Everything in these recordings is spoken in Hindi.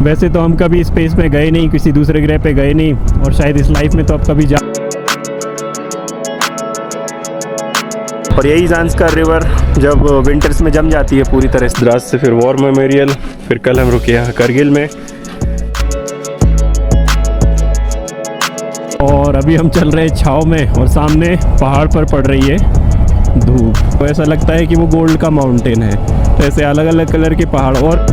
वैसे तो हम कभी स्पेस में गए नहीं, किसी दूसरे ग्रह पे गए नहीं, और शायद इस लाइफ में तो अब कभी जा। और यही ज़ांस्कर रिवर जब विंटर्स में जम जाती है पूरी तरह से। द्रास से फिर वॉर मेमोरियल, फिर कल हम रुके यहाँ करगिल में, और अभी हम चल रहे हैं छाँव में और सामने पहाड़ पर पड़ रही है धूप। तो ऐसा लगता है कि वो गोल्ड का माउंटेन है। तो ऐसे अलग अलग कलर के पहाड़। और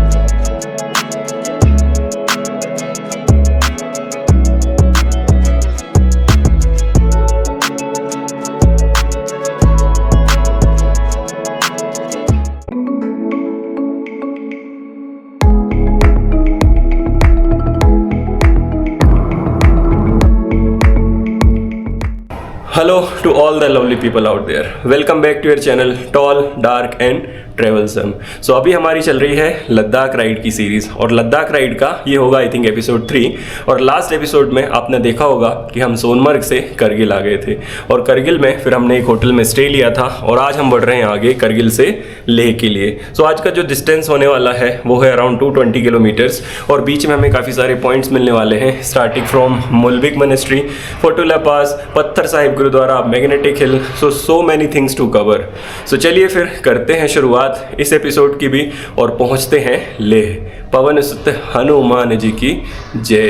Hello to all the lovely people out there. Welcome back to your channel Tall, Dark and ट्रेवल्सम। सो अभी हमारी चल रही है लद्दाख राइड की सीरीज़, और लद्दाख राइड का ये होगा आई थिंक एपिसोड 3। और लास्ट एपिसोड में आपने देखा होगा कि हम सोनमर्ग से करगिल आ गए थे, और करगिल में फिर हमने एक होटल में स्टे लिया था, और आज हम बढ़ रहे हैं आगे करगिल से लेह के लिए। सो आज का जो डिस्टेंस होने वाला है वो है अराउंड 220 किलोमीटर्स, और बीच में हमें काफ़ी सारे पॉइंट्स मिलने वाले हैं, starting from Mulbekh monastery, Fotula pass, Pathar Sahib Gurudwara, magnetic hill. So many things to cover. So चलिए फिर करते हैं शुरुआत इस एपिसोड की भी, और पहुंचते हैं लेह। पवन सुत हनुमान जी की जय।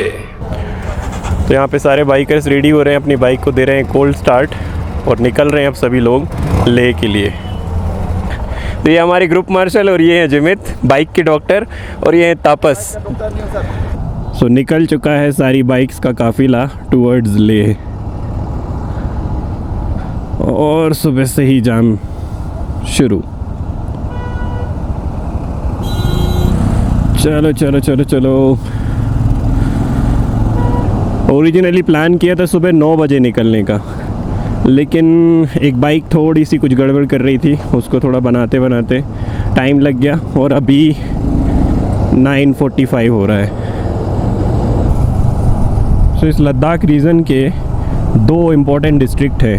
तो यहाँ पे सारे बाइकर्स रेडी हो रहे हैं, अपनी बाइक को दे रहे हैं कोल्ड स्टार्ट, और निकल रहे हैं अब सभी लोग लेह के लिए। तो ये हमारी ग्रुप मार्शल, और ये हैं जिमित बाइक के डॉक्टर, और ये हैं तापस। सो निकल चुका है सारी बाइक्स का काफिला टूवर्ड्स लेह, और सुबह से ही जाम शुरू। चलो चलो चलो चलो। ओरिजिनली प्लान किया था सुबह 9 बजे निकलने का, लेकिन एक बाइक थोड़ी सी कुछ गड़बड़ कर रही थी, उसको थोड़ा बनाते बनाते टाइम लग गया, और अभी 9:45 हो रहा है। सो इस लद्दाख रीजन के 2 इम्पोर्टेंट डिस्ट्रिक्ट है,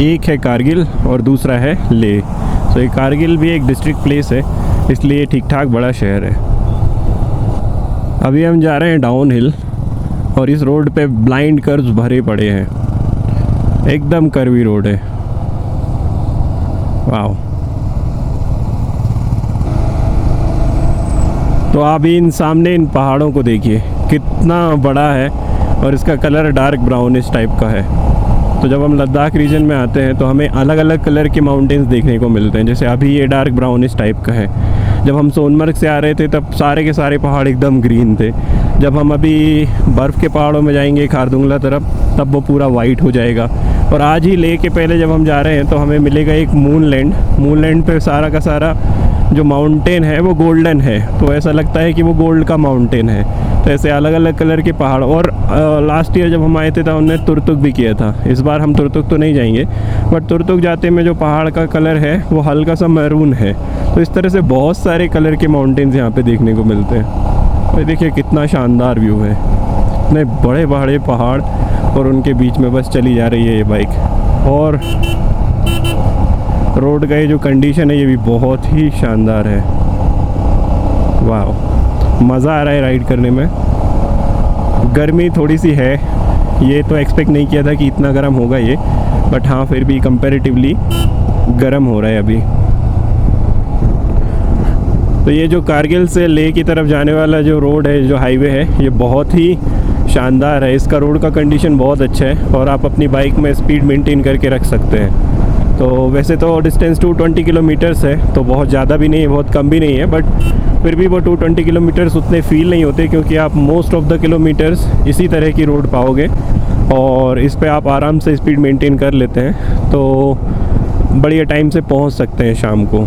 एक है कारगिल और दूसरा है लेह। सो ये कारगिल भी एक डिस्ट्रिक्ट प्लेस है, इसलिए ठीक ठाक बड़ा शहर है। अभी हम जा रहे हैं डाउन हिल, और इस रोड पे ब्लाइंड कर्व्स भरे पड़े हैं, एकदम कर्वी रोड है। वाह। तो आप इन सामने इन पहाड़ों को देखिए, कितना बड़ा है, और इसका कलर डार्क ब्राउनिश टाइप का है। तो जब हम लद्दाख रीजन में आते हैं तो हमें अलग अलग कलर के माउंटेन्स देखने को मिलते हैं। जैसे अभी ये डार्क ब्राउनिश टाइप का है। जब हम सोनमर्ग से आ रहे थे तब सारे के सारे पहाड़ एकदम ग्रीन थे। जब हम अभी बर्फ़ के पहाड़ों में जाएंगे खारदुंगला तरफ, तब वो पूरा वाइट हो जाएगा। और आज ही लेह के पहले जब हम जा रहे हैं तो हमें मिलेगा एक मूनलैंड पे सारा का सारा जो माउंटेन है वो गोल्डन है, तो ऐसा लगता है कि वो गोल्ड का माउंटेन है। तो ऐसे अलग अलग कलर के पहाड़। और लास्ट ईयर जब हम आए थे तो हमने तुरतुक भी किया था। इस बार हम तुरतुक तो नहीं जाएंगे, बट तुरतुक जाते में जो पहाड़ का कलर है वो हल्का सा मैरून है। तो इस तरह से बहुत सारे कलर के माउंटेन्स यहाँ पे देखने को मिलते हैं। तो देखिए कितना शानदार व्यू है, इतने बड़े बड़े पहाड़, और उनके बीच में बस चली जा रही है ये बाइक। और रोड का ये जो कंडीशन है ये भी बहुत ही शानदार है। वाह, मज़ा आ रहा है राइड करने में। गर्मी थोड़ी सी है, ये तो एक्सपेक्ट नहीं किया था कि इतना गर्म होगा ये, बट हाँ फिर भी कंपैरेटिवली गर्म हो रहा है अभी। तो ये जो कारगिल से लेह की तरफ जाने वाला जो रोड है, जो हाईवे है, ये बहुत ही शानदार है। इसका रोड का कंडीशन बहुत अच्छा है, और आप अपनी बाइक में स्पीड मेंटेन करके रख सकते हैं। तो वैसे तो डिस्टेंस 220 किलोमीटर्स है, तो बहुत ज़्यादा भी नहीं है, बहुत कम भी नहीं है, बट फिर भी वो 220 किलोमीटर्स उतने फील नहीं होते, क्योंकि आप मोस्ट ऑफ द किलोमीटर्स इसी तरह की रोड पाओगे, और इस पे आप आराम से स्पीड मेंटेन कर लेते हैं, तो बढ़िया टाइम से पहुंच सकते हैं शाम को।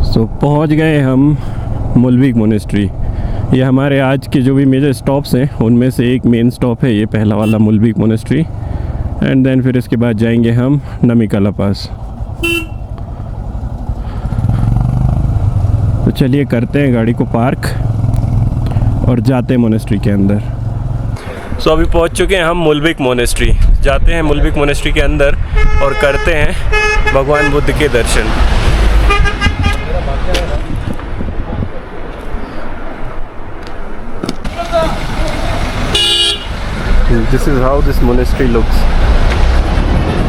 सो पहुंच गए हम मुल्बिक मोनेस्ट्री। ये हमारे आज के जो भी मेजर स्टॉप्स हैं उनमें से एक मेन स्टॉप है ये पहला वाला मुल्बिक मोनेस्ट्री, एंड देन फिर इसके बाद जाएंगे हम नमिकला पास। तो चलिए करते हैं गाड़ी को पार्क और जाते हैं मोनेस्ट्री के अंदर। सो अभी पहुंच चुके हैं हम मुल्बिक मोनेस्ट्री। जाते हैं मुल्बिक मोनेस्ट्री के अंदर और करते हैं भगवान बुद्ध के दर्शन। This is how this monastery looks.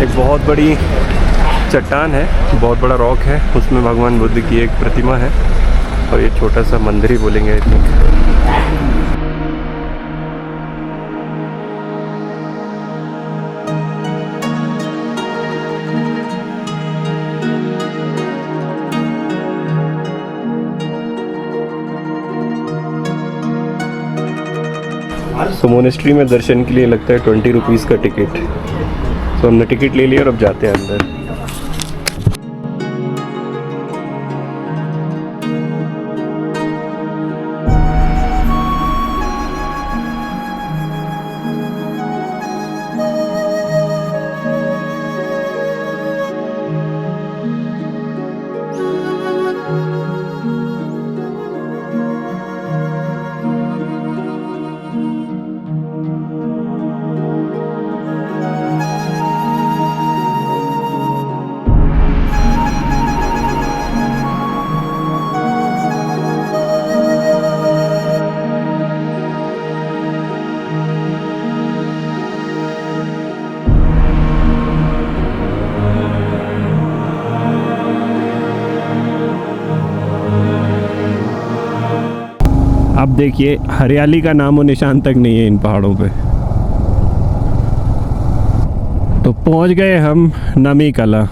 एक बहुत बड़ी चट्टान है, बहुत बड़ा रॉक है, उसमें भगवान बुद्ध की एक प्रतिमा है और ये छोटा सा मंदिर ही बोलेंगे आई थिंक। तो मोनेस्ट्री में दर्शन के लिए लगता है 20 रुपीज़ का टिकट। तो हमने टिकट ले लिया और अब जाते हैं अंदर। अब देखिए हरियाली का नामो निशान तक नहीं है इन पहाड़ों पे। तो पहुंच गए हम नमी कला।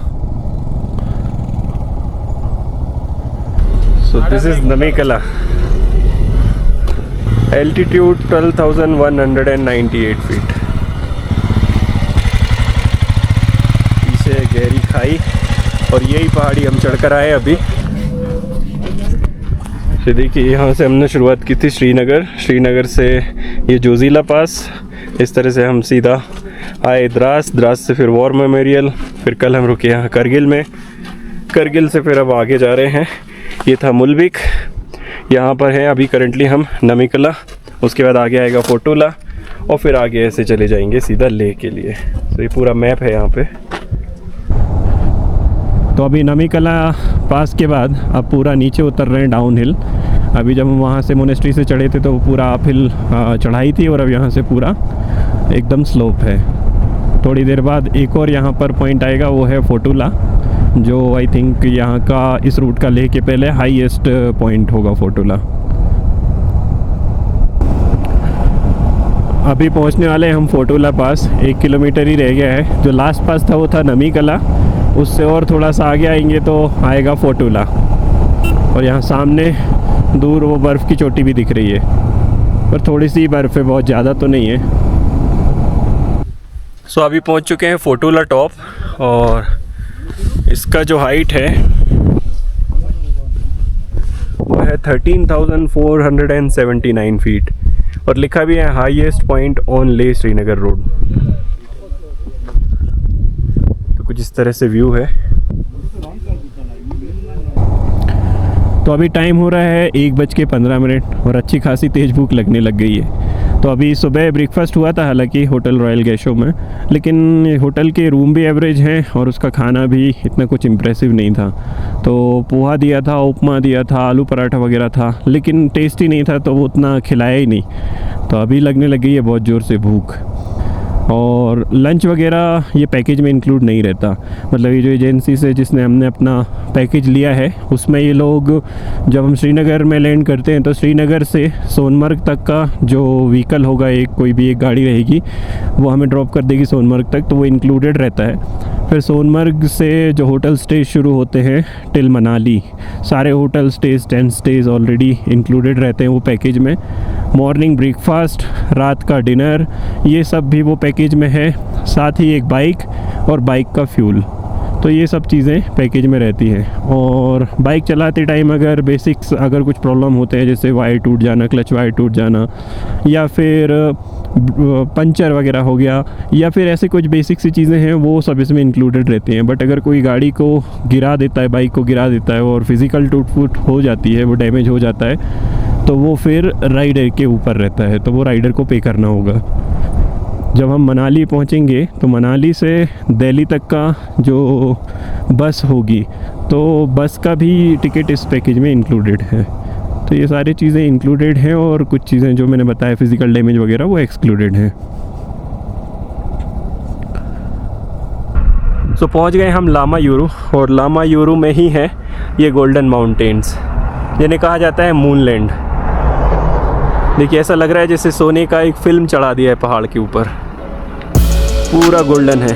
सो दिस इज नमी कला, एल्टीट्यूड 12,198 फीट। पीछे गहरी खाई और यही पहाड़ी हम चढ़कर आए अभी। तो देखिए यहाँ से हमने शुरुआत की थी श्रीनगर से ये जोजिला पास, इस तरह से हम सीधा आए द्रास से फिर वॉर मेमोरियल, फिर कल हम रुके यहाँ करगिल में, करगिल से फिर अब आगे जा रहे हैं। ये था मुल्बिक, यहाँ पर हैं अभी करंटली हम नमी कला, उसके बाद आगे आएगा फोटोला और फिर आगे ऐसे चले जाएंगे सीधा लेह के लिए। तो ये पूरा मैप है यहाँ पे। तो अभी नमी कला पास के बाद अब पूरा नीचे उतर रहे हैं डाउन हिल। अभी जब हम वहाँ से मोनेस्ट्री से चढ़े थे तो पूरा अप हिल चढ़ाई थी और अब यहाँ से पूरा एकदम स्लोप है। थोड़ी देर बाद एक और यहाँ पर पॉइंट आएगा, वो है फोटोला, जो आई थिंक यहाँ का इस रूट का लेह के पहले हाईएस्ट पॉइंट होगा फोटोला। अभी पहुँचने वाले हम फोटोला पास, 1 किलोमीटर ही रह गया है। जो लास्ट पास था वो था नमी कला, उससे और थोड़ा सा आगे आएंगे तो आएगा फोटोला। और यहाँ सामने दूर वो बर्फ़ की चोटी भी दिख रही है, पर थोड़ी सी बर्फ़ है, बहुत ज़्यादा तो नहीं है। सो अभी पहुँच चुके हैं फोटोला टॉप और इसका जो हाइट है वो है 13,479 फीट और लिखा भी है highest point on Leh Srinagar road. कुछ इस तरह से व्यू है। तो अभी टाइम हो रहा है 1:15 और अच्छी खासी तेज़ भूख लगने लग गई है। तो अभी सुबह ब्रेकफास्ट हुआ था हालांकि होटल रॉयल गैशो में, लेकिन होटल के रूम भी एवरेज हैं और उसका खाना भी इतना कुछ इम्प्रेसिव नहीं था। तो पोहा दिया था, उपमा दिया था, आलू पराठा वगैरह था, लेकिन टेस्टी नहीं था तो वो उतना खिलाया ही नहीं। तो अभी लगने लग गई है बहुत ज़ोर से भूख। और लंच वगैरह ये पैकेज में इंक्लूड नहीं रहता, मतलब ये जो एजेंसी से जिसने हमने अपना पैकेज लिया है उसमें ये लोग जब हम श्रीनगर में लैंड करते हैं तो श्रीनगर से सोनमर्ग तक का जो व्हीकल होगा, कोई भी एक गाड़ी रहेगी वो हमें ड्रॉप कर देगी सोनमर्ग तक, तो वो इंक्लूडेड रहता है। फिर सोनमर्ग से जो होटल स्टेज शुरू होते हैं टिल मनाली, सारे hotel stage, tent stage already included रहते हैं वो पैकेज में। मॉर्निंग ब्रेकफास्ट, रात का डिनर, ये सब भी वो पैकेज में है, साथ ही एक बाइक और बाइक का फ्यूल। तो ये सब चीज़ें पैकेज में रहती हैं। और बाइक चलाते टाइम अगर बेसिक्स अगर कुछ प्रॉब्लम होते हैं, जैसे वायर टूट जाना, क्लच वायर टूट जाना, या फिर पंचर वगैरह हो गया, या फिर ऐसे कुछ बेसिक सी चीज़ें हैं, वो सब इसमें इंक्लूडेड रहती हैं। बट अगर कोई गाड़ी को गिरा देता है, बाइक को गिरा देता है और फिज़िकल टूट फूट हो जाती है, वो डैमेज हो जाता है, तो वो फिर राइडर के ऊपर रहता है, तो वो राइडर को पे करना होगा। जब हम मनाली पहुंचेंगे तो मनाली से दिल्ली तक का जो बस होगी, तो बस का भी टिकट इस पैकेज में इंक्लूडेड है। तो ये सारी चीज़ें इंक्लूडेड हैं और कुछ चीज़ें जो मैंने बताया फिज़िकल डैमेज वगैरह वो एक्सक्लूडेड हैं। सो पहुंच गए हम लामा यूरू, और लामा यूरू में ही है ये गोल्डन माउंटेन्स, जिन्हें कहा जाता है मूनलैंड। देखिए ऐसा लग रहा है जैसे सोने का एक फिल्म चढ़ा दिया है पहाड़ के ऊपर, पूरा गोल्डन है।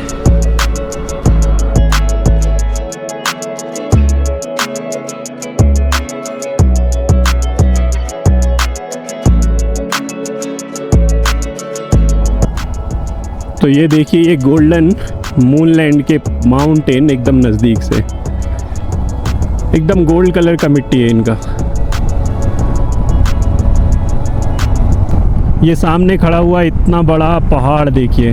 तो ये देखिए ये गोल्डन मूनलैंड के माउंटेन एकदम नज़दीक से, एकदम गोल्ड कलर का मिट्टी है इनका। ये सामने खड़ा हुआ इतना बड़ा पहाड़ देखिए,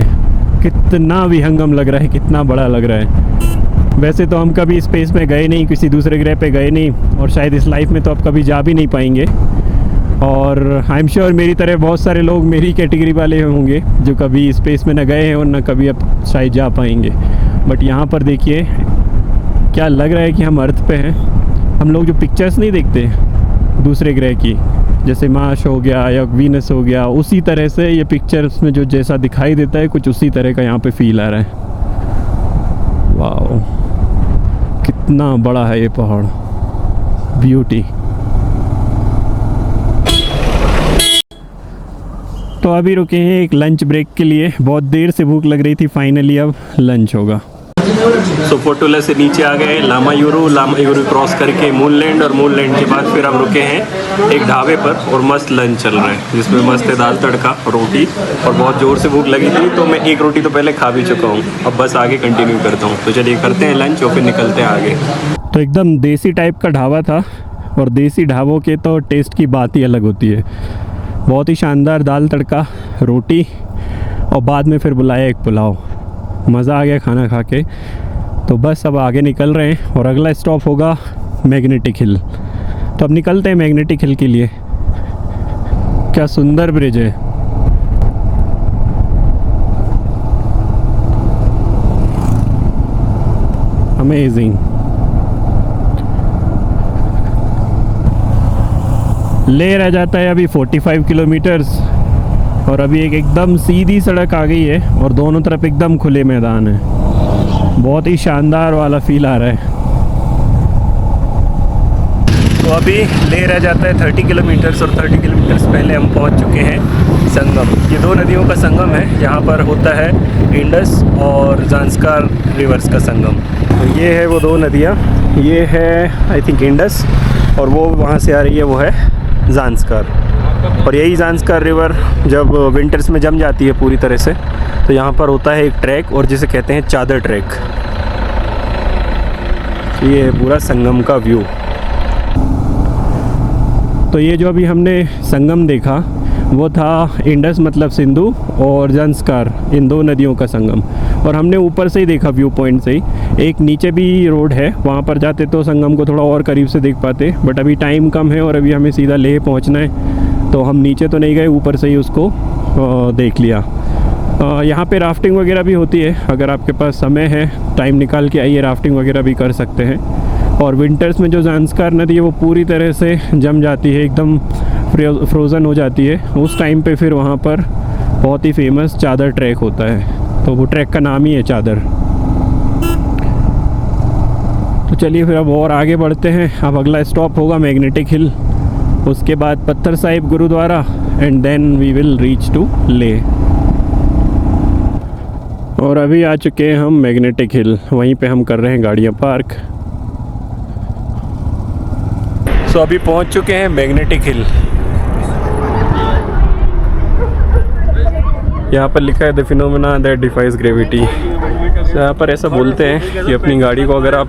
कितना विहंगम लग रहा है, कितना बड़ा लग रहा है। वैसे तो हम कभी स्पेस में गए नहीं, किसी दूसरे ग्रह पे गए नहीं, और शायद इस लाइफ में तो अब कभी जा भी नहीं पाएंगे। और आई एम श्योर मेरी तरह बहुत सारे लोग मेरी कैटेगरी वाले होंगे जो कभी स्पेस में ना गए हैं और ना कभी अब शायद जा पाएंगे। बट यहाँ पर देखिए क्या लग रहा है कि हम अर्थ पे हैं। हम लोग जो पिक्चर्स नहीं देखते दूसरे ग्रह की, जैसे मार्स हो गया या वीनस हो गया, उसी तरह से ये पिक्चर्स में जो जैसा दिखाई देता है कुछ उसी तरह का यहाँ पे फील आ रहा है। वाओ कितना बड़ा है ये पहाड़, ब्यूटी। तो अभी रुके हैं एक लंच ब्रेक के लिए, बहुत देर से भूख लग रही थी, फाइनली अब लंच होगा। सो फोटोला से नीचे आ गए लामा यूरू क्रॉस करके मूनलैंड, और मूनलैंड के बाद फिर हम रुके हैं एक ढाबे पर और मस्त लंच चल रहा है, जिसमें मस्त है दाल तड़का, रोटी, और बहुत ज़ोर से भूख लगी थी तो मैं एक रोटी तो पहले खा भी चुका हूँ, अब बस आगे कंटिन्यू करता हूँ। तो चलिए करते हैं लंच और फिर निकलते हैं आगे। तो एकदम देसी टाइप का ढाबा था, और देसी ढाबों के तो टेस्ट की बात ही अलग होती है। बहुत ही शानदार दाल तड़का, रोटी, और बाद में फिर बुलाया एक पुलाव। मज़ा आ गया खाना खा के। तो बस अब आगे निकल रहे हैं और अगला स्टॉप होगा मैग्नेटिक हिल। तो अब निकलते हैं मैग्नेटिक हिल के लिए। क्या सुंदर ब्रिज है। अमेजिंग। ले रह जाता है अभी 45 किलोमीटर्स, और अभी एक एकदम सीधी सड़क आ गई है और दोनों तरफ एकदम खुले मैदान है। बहुत ही शानदार वाला फील आ रहा है। तो अभी ले रह जाता है 30 किलोमीटर्स, और 30 किलोमीटर्स पहले हम पहुंच चुके हैं संगम। ये दो नदियों का संगम है, यहाँ पर होता है इंडस और ज़ांस्कार रिवर्स का संगम। तो ये है वो दो नदियाँ, ये है आई थिंक इंडस, और वो वहाँ से आ रही है वो है ज़ांस्कार। और यही ज़ांस्कार रिवर जब विंटर्स में जम जाती है पूरी तरह से, तो यहाँ पर होता है एक ट्रैक, और जिसे कहते हैं चादर ट्रैक। ये है पूरा संगम का व्यू। तो ये जो अभी हमने संगम देखा वो था इंडस मतलब सिंधु और ज़ांस्कार, इन दो नदियों का संगम। और हमने ऊपर से ही देखा व्यू पॉइंट से ही। एक नीचे भी रोड है, वहाँ पर जाते तो संगम को थोड़ा और करीब से देख पाते, बट अभी टाइम कम है और अभी हमें सीधा लेह पहुँचना है, तो हम नीचे तो नहीं गए, ऊपर से ही उसको देख लिया। यहाँ पे राफ्टिंग वगैरह भी होती है, अगर आपके पास समय है टाइम निकाल के आइए, राफ्टिंग वगैरह भी कर सकते हैं। और विंटर्स में जो ज़ांस्कार नदी है वो पूरी तरह से जम जाती है, एकदम फ्रोज़न हो जाती है। उस टाइम पे फिर वहाँ पर बहुत ही फेमस चादर ट्रैक होता है, तो वो ट्रैक का नाम ही है चादर। तो चलिए फिर अब और आगे बढ़ते हैं। अब अगला स्टॉप होगा मैग्नेटिक हिल, उसके बाद Patthar Sahib Gurudwara, and then we will reach to Leh. और अभी आ चुके हैं हम मैग्नेटिक हिल, वहीं पे हम कर रहे हैं गाड़ियाँ पार्क। तो अभी पहुंच चुके हैं मैग्नेटिक हिल। यहाँ पर लिखा है the phenomena that defies gravity. तो यहाँ पर ऐसा बोलते हैं कि अपनी गाड़ी को अगर आप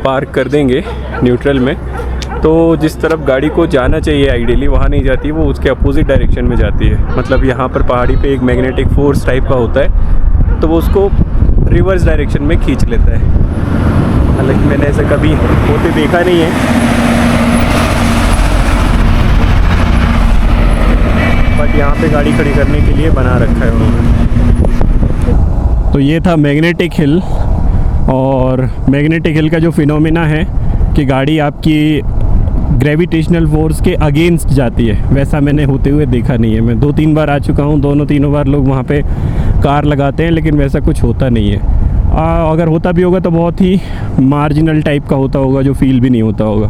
पार्क कर देंगे न्यूट्रल में, तो जिस तरफ गाड़ी को जाना चाहिए आइडियली वहाँ नहीं जाती, वो उसके अपोजिट डायरेक्शन में जाती है। मतलब यहाँ पर पहाड़ी पे एक मैग्नेटिक फोर्स टाइप का होता है, तो वो उसको रिवर्स डायरेक्शन में खींच लेता है। हालांकि मैंने ऐसा कभी होते देखा नहीं है, बट यहाँ पे गाड़ी खड़ी करने के लिए बना रखा है उन्होंने। तो ये था मैग्नेटिक हिल, और मैग्नेटिक हिल का जो फिनोमेना है कि गाड़ी आपकी ग्रेविटेशनल फोर्स के अगेंस्ट जाती है, वैसा मैंने होते हुए देखा नहीं है। मैं 2-3 बार आ चुका हूँ, दोनों तीनों बार लोग वहाँ पे कार लगाते हैं, लेकिन वैसा कुछ होता नहीं है। अगर होता भी होगा तो बहुत ही मार्जिनल टाइप का होता होगा, जो फील भी नहीं होता होगा।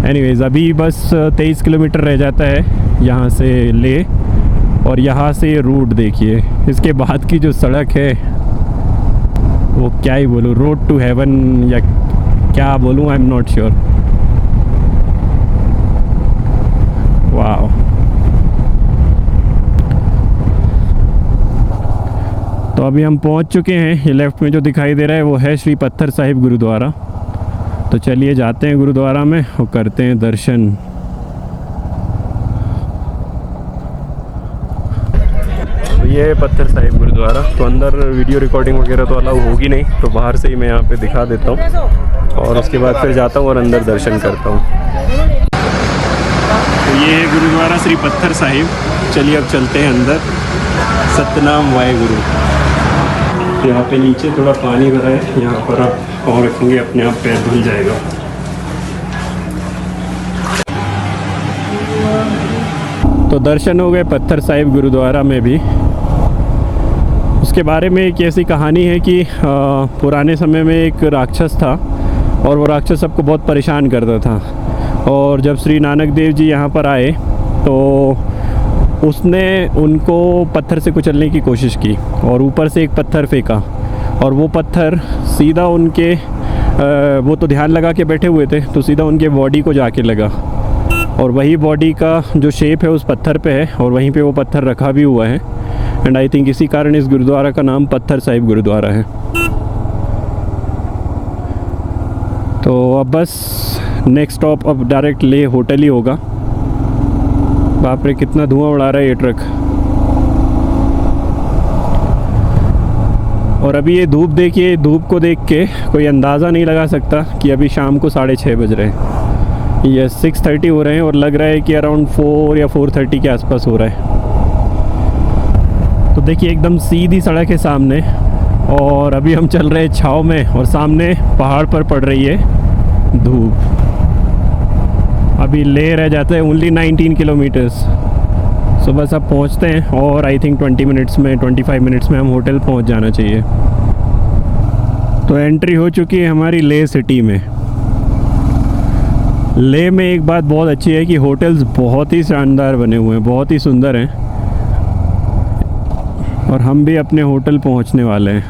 एनीवेज़ अभी बस 23 किलोमीटर रह जाता है यहाँ से ले, और यहाँ से रूट देखिए। इसके बाद की जो सड़क है वो क्या ही बोलूँ, रोड टू हेवन या क्या बोलूँ, आई एम नॉट श्योर। वाह, तो अभी हम पहुंच चुके हैं। ये लेफ़्ट में जो दिखाई दे रहा है वो है श्री पत्थर साहिब गुरुद्वारा। तो चलिए जाते हैं गुरुद्वारा में और करते हैं दर्शन। तो ये है पत्थर साहिब गुरुद्वारा। तो अंदर वीडियो रिकॉर्डिंग वगैरह तो अलाउ होगी नहीं, तो बाहर से ही मैं यहाँ पे दिखा देता हूँ और उसके बाद फिर जाता हूँ और अंदर दर्शन करता हूँ। तो ये है गुरुद्वारा श्री पत्थर साहिब। चलिए अब चलते हैं अंदर। सतनाम वाहेगुरु। यहाँ पे नीचे थोड़ा पानी भरा है, यहाँ पर आप पाँव रखेंगे अपने आप पैर धुल जाएगा। तो दर्शन हो गए पत्थर साहिब गुरुद्वारा में भी। उसके बारे में एक ऐसी कहानी है कि पुराने समय में एक राक्षस था और वो राक्षस सबको बहुत परेशान करता था। और जब श्री नानक देव जी यहाँ पर आए तो उसने उनको पत्थर से कुचलने की कोशिश की और ऊपर से एक पत्थर फेंका, और वो पत्थर सीधा उनके वो तो ध्यान लगा के बैठे हुए थे, तो सीधा उनके बॉडी को जाके लगा। और वही बॉडी का जो शेप है उस पत्थर पे है, और वहीं पे वो पत्थर रखा भी हुआ है। एंड आई थिंक इसी कारण इस गुरुद्वारा का नाम पत्थर साहिब गुरुद्वारा है। तो अब बस नेक्स्ट स्टॉप अब डायरेक्ट ले होटल ही होगा। बाप रे, कितना धुआं उड़ा रहा है ये ट्रक। और अभी ये धूप देखिए, धूप को देख के कोई अंदाज़ा नहीं लगा सकता कि अभी शाम को 6:30 बज रहे हैं। ये 6:30 हो रहे हैं और लग रहा है कि अराउंड 4 या 4:30 के आसपास हो रहा है। तो देखिए एकदम सीधी सड़क है सामने, और अभी हम चल रहे हैं छाँव में, और सामने पहाड़ पर पड़ रही है धूप। अभी ले रह जाते हैं ओनली 19 किलोमीटर्स। सो बस अब पहुंचते हैं, और आई थिंक 25 मिनट्स में हम होटल पहुंच जाना चाहिए। तो एंट्री हो चुकी है हमारी ले सिटी में। ले में एक बात बहुत अच्छी है कि होटल्स बहुत ही शानदार बने हुए हैं, बहुत ही सुंदर हैं। और हम भी अपने होटल पहुंचने वाले हैं।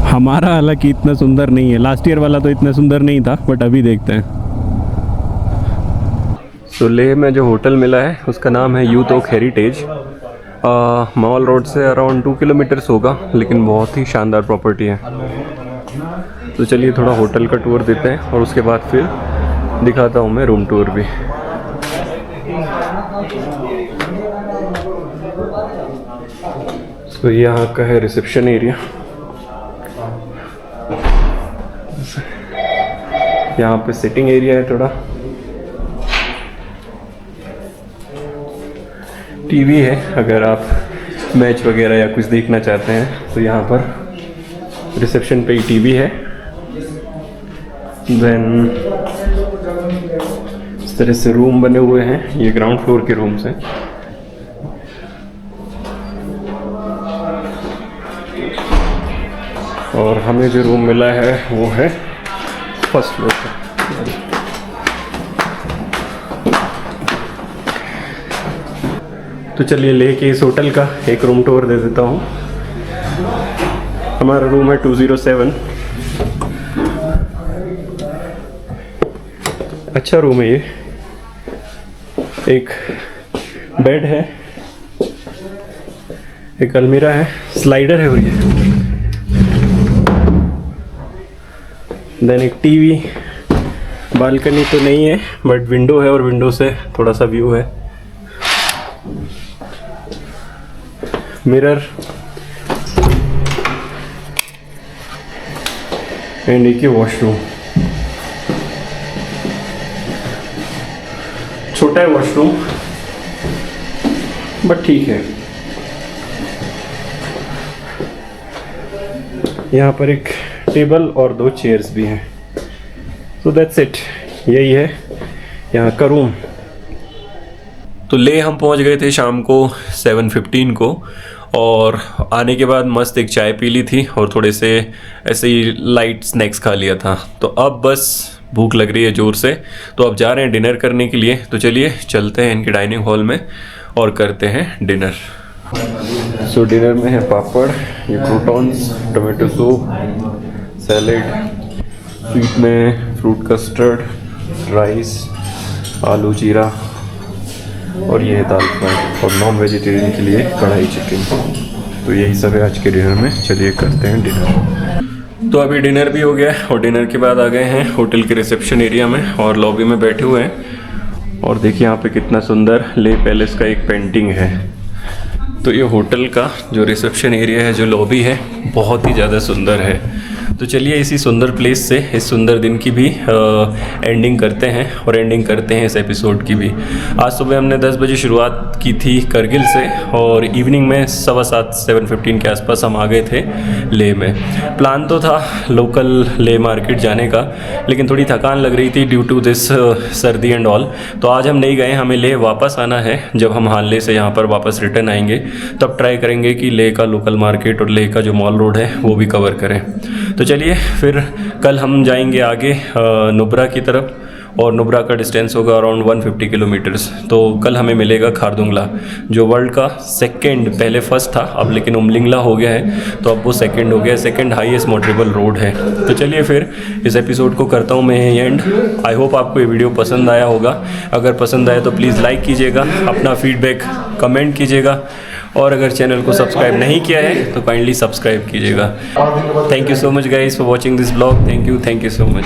हमारा हालांकि इतना सुंदर नहीं है, लास्ट ईयर वाला तो इतना सुंदर नहीं था, बट अभी देखते हैं। तो लेह में जो होटल मिला है उसका नाम है youth oak heritage. Mall road से अराउंड 2 किलोमीटर्स होगा, लेकिन बहुत ही शानदार प्रॉपर्टी है। तो चलिए थोड़ा होटल का टूर देते हैं और उसके बाद फिर दिखाता हूँ मैं रूम टूर भी। तो यहाँ का है रिसेप्शन एरिया। यहाँ पे सिटिंग एरिया है, थोड़ा टीवी है, अगर आप मैच वगैरह या कुछ देखना चाहते हैं तो यहाँ पर रिसेप्शन पे ही टीवी है। देन इस तरह से रूम बने हुए हैं, ये ग्राउंड फ्लोर के रूम्स हैं। और हमें जो रूम मिला है वो है फर्स्ट फ्लोर पे। तो चलिए लेके इस होटल का एक रूम टूर दे देता हूँ। हमारा रूम है 207। अच्छा रूम है ये। एक बेड है, एक अलमीरा है, स्लाइडर है, और ये देन एक टीवी। बालकनी तो नहीं है बट विंडो है, और विंडो से थोड़ा सा व्यू है। मिरर एंड एक ही वॉशरूम। छोटा है वॉशरूम बट ठीक है। यहाँ पर एक टेबल और 2 चेयर्स भी हैं। सो दैट्स इट, यही है यहाँ का रूम। तो ले हम पहुँच गए थे शाम को 7:15 को, और आने के बाद मस्त एक चाय पी ली थी और थोड़े से ऐसे ही लाइट स्नैक्स खा लिया था। तो अब बस भूख लग रही है ज़ोर से, तो अब जा रहे हैं डिनर करने के लिए। तो चलिए चलते हैं इनके डाइनिंग हॉल में और करते हैं डिनर। सो डिनर में है पापड़, ये croutons, tomato soup, salad, sweet में फ्रूट कस्टर्ड, राइस, आलू जीरा और ये है दाल फ्राई, और नॉन वेजिटेरियन के लिए कढ़ाई चिकन। तो यही सब है आज के डिनर में। चलिए करते हैं डिनर। तो अभी डिनर भी हो गया है और डिनर के बाद आ गए हैं होटल के रिसेप्शन एरिया में और लॉबी में बैठे हुए हैं। और देखिए यहाँ पे कितना सुंदर ले पैलेस का एक पेंटिंग है। तो ये होटल का जो रिसेप्शन एरिया है, जो लॉबी है, बहुत ही ज़्यादा सुंदर है। तो चलिए इसी सुंदर प्लेस से इस सुंदर दिन की भी एंडिंग करते हैं और एंडिंग करते हैं इस एपिसोड की भी। आज सुबह हमने 10 बजे शुरुआत की थी करगिल से और इवनिंग में 7:15 7:15 के आसपास हम आ गए थे लेह में। प्लान तो था लोकल लेह मार्केट जाने का, लेकिन थोड़ी थकान लग रही थी ड्यू टू दिस सर्दी एंड ऑल। तो आज हम नहीं गए, हमें लेह वापस आना है। जब हम हानले से यहाँ पर वापस रिटर्न आएंगे तब ट्राई करेंगे कि लेह का लोकल मार्केट और लेह का जो मॉल रोड है वो भी कवर करें। तो चलिए फिर कल हम जाएंगे आगे नुब्रा की तरफ, और नुब्रा का डिस्टेंस होगा अराउंड 150 किलोमीटर्स। तो कल हमें मिलेगा खारदुंगला, जो वर्ल्ड का सेकंड, पहले फर्स्ट था अब लेकिन उमलिंगला हो गया है, तो अब वो सेकंड हो गया, सेकंड हाईएस्ट मोटरेबल रोड है। तो चलिए फिर इस एपिसोड को करता हूँ मैं एंड। आई होप आपको ये वीडियो पसंद आया होगा। अगर पसंद आया तो प्लीज़ लाइक कीजिएगा, अपना फीडबैक कमेंट कीजिएगा, और अगर चैनल को सब्सक्राइब नहीं किया है तो काइंडली सब्सक्राइब कीजिएगा। Thank you so much guys for watching this blog. Thank you so much.